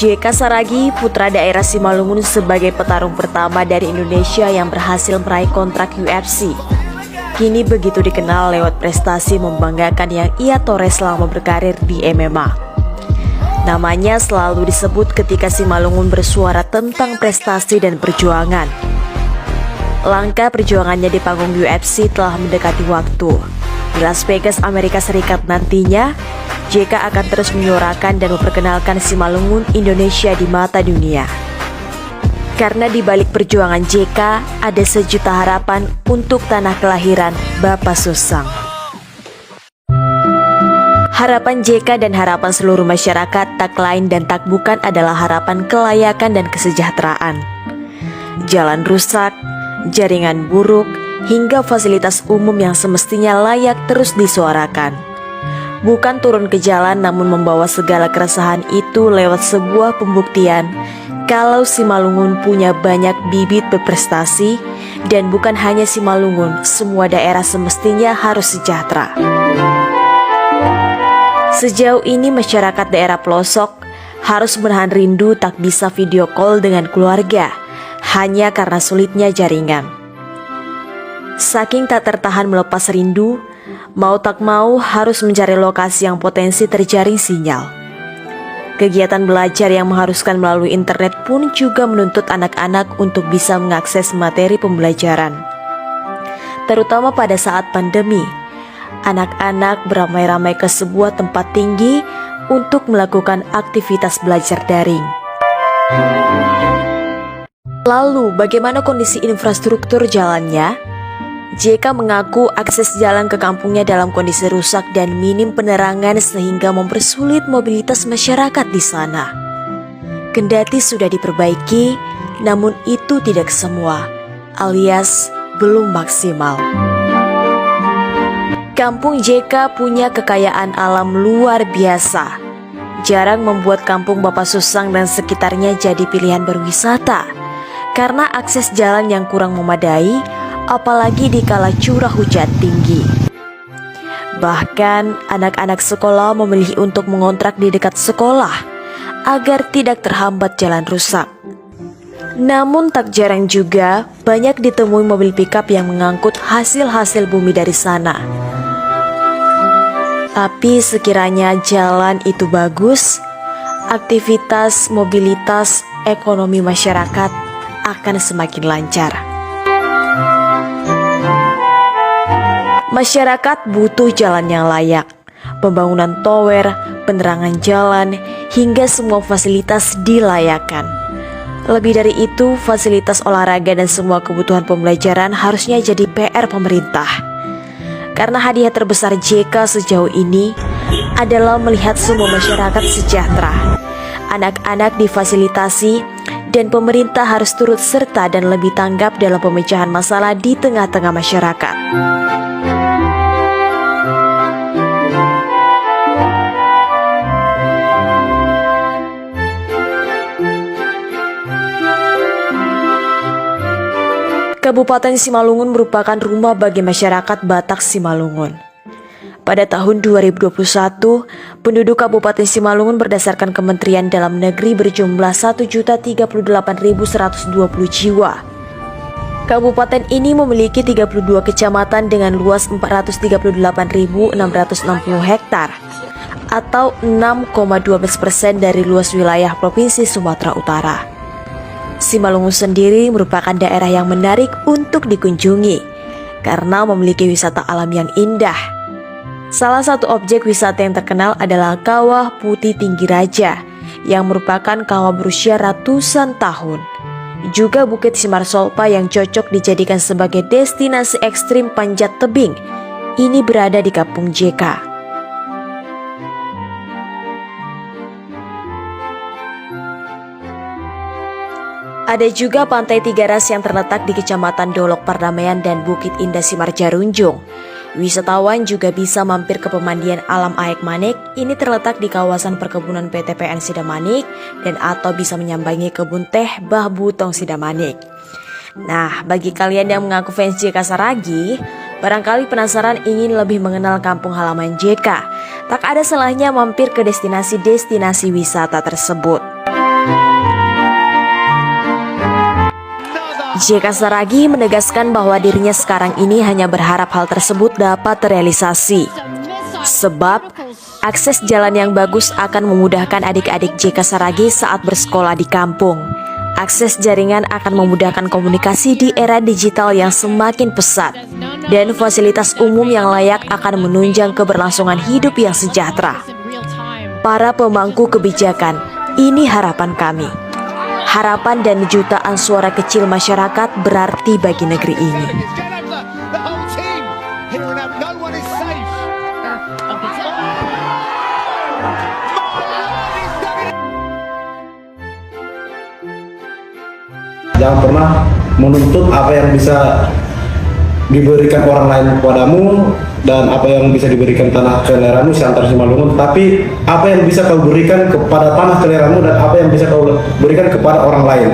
JK Saragi, putra daerah Simalungun sebagai petarung pertama dari Indonesia yang berhasil meraih kontrak UFC. Kini begitu dikenal lewat prestasi membanggakan yang ia toreh selama berkarir di MMA. Namanya selalu disebut ketika Simalungun bersuara tentang prestasi dan perjuangan. Langkah perjuangannya di panggung UFC telah mendekati waktu. Di Las Vegas, Amerika Serikat nantinya, JK akan terus menyuarakan dan memperkenalkan Simalungun Indonesia di mata dunia. Karena di balik perjuangan JK ada sejuta harapan untuk tanah kelahiran Bapak Susang. Harapan JK dan harapan seluruh masyarakat tak lain dan tak bukan adalah harapan kelayakan dan kesejahteraan. Jalan rusak, jaringan buruk, hingga fasilitas umum yang semestinya layak terus disuarakan. Bukan turun ke jalan namun membawa segala keresahan itu lewat sebuah pembuktian kalau Simalungun punya banyak bibit berprestasi dan bukan hanya Simalungun, semua daerah semestinya harus sejahtera. Sejauh ini masyarakat daerah pelosok harus menahan rindu tak bisa video call dengan keluarga hanya karena sulitnya jaringan. Saking tak tertahan melepas rindu, mau tak mau harus mencari lokasi yang potensi terjaring sinyal. Kegiatan belajar yang mengharuskan melalui internet pun juga menuntut anak-anak untuk bisa mengakses materi pembelajaran. Terutama pada saat pandemi, anak-anak beramai-ramai ke sebuah tempat tinggi untuk melakukan aktivitas belajar daring. Lalu, bagaimana kondisi infrastruktur jalannya? JK mengaku akses jalan ke kampungnya dalam kondisi rusak dan minim penerangan sehingga mempersulit mobilitas masyarakat di sana. Kendati sudah diperbaiki, namun itu tidak semua, alias belum maksimal. Kampung JK punya kekayaan alam luar biasa. Jarang membuat kampung Bapak Susang dan sekitarnya jadi pilihan berwisata karena akses jalan yang kurang memadai, apalagi di kala curah hujan tinggi. Bahkan anak-anak sekolah memilih untuk mengontrak di dekat sekolah agar tidak terhambat jalan rusak. Namun tak jarang juga banyak ditemui mobil pickup yang mengangkut hasil-hasil bumi dari sana. Tapi sekiranya jalan itu bagus, aktivitas, mobilitas, ekonomi masyarakat akan semakin lancar. Masyarakat butuh jalan yang layak, pembangunan tower, penerangan jalan, hingga semua fasilitas dilayakan. Lebih dari itu, fasilitas olahraga dan semua kebutuhan pembelajaran harusnya jadi PR pemerintah. Karena hadiah terbesar JK sejauh ini adalah melihat semua masyarakat sejahtera. Anak-anak difasilitasi dan pemerintah harus turut serta dan lebih tanggap dalam pemecahan masalah di tengah-tengah masyarakat. Kabupaten Simalungun merupakan rumah bagi masyarakat Batak Simalungun. Pada tahun 2021, penduduk Kabupaten Simalungun berdasarkan Kementerian Dalam Negeri berjumlah 1.038.120 jiwa. Kabupaten ini memiliki 32 kecamatan dengan luas 438.660 hektar atau 6,12% dari luas wilayah Provinsi Sumatera Utara. Simalungun sendiri merupakan daerah yang menarik untuk dikunjungi karena memiliki wisata alam yang indah. Salah satu objek wisata yang terkenal adalah Kawah Putih Tinggi Raja yang merupakan kawah berusia ratusan tahun. Juga Bukit Simarsolpa yang cocok dijadikan sebagai destinasi ekstrim panjat tebing. Ini berada di Kampung JK. Ada juga Pantai Tiga Ras yang terletak di Kecamatan Dolok Pardamaian dan Bukit Indah Simarjarunjung. Wisatawan juga bisa mampir ke pemandian alam Aek Manik. Ini terletak di kawasan perkebunan PT PN Sidamanik dan atau bisa menyambangi kebun teh Bah Butong Sidamanik. Nah, bagi kalian yang mengaku fans JK Saragi, barangkali penasaran ingin lebih mengenal kampung halaman JK. Tak ada salahnya mampir ke destinasi-destinasi wisata tersebut. JK Saragih menegaskan bahwa dirinya sekarang ini hanya berharap hal tersebut dapat terrealisasi. Sebab, akses jalan yang bagus akan memudahkan adik-adik JK Saragih saat bersekolah di kampung. Akses jaringan akan memudahkan komunikasi di era digital yang semakin pesat. Dan fasilitas umum yang layak akan menunjang keberlangsungan hidup yang sejahtera. Para pemangku kebijakan, ini harapan kami. Harapan dan jutaan suara kecil masyarakat berarti bagi negeri ini. Jangan pernah menuntut apa yang bisa diberikan orang lain kepadamu dan apa yang bisa diberikan tanah kelahiranmu Siantar Simalungun, tapi apa yang bisa kau berikan kepada tanah kelahiranmu dan apa yang bisa kau berikan kepada orang lain.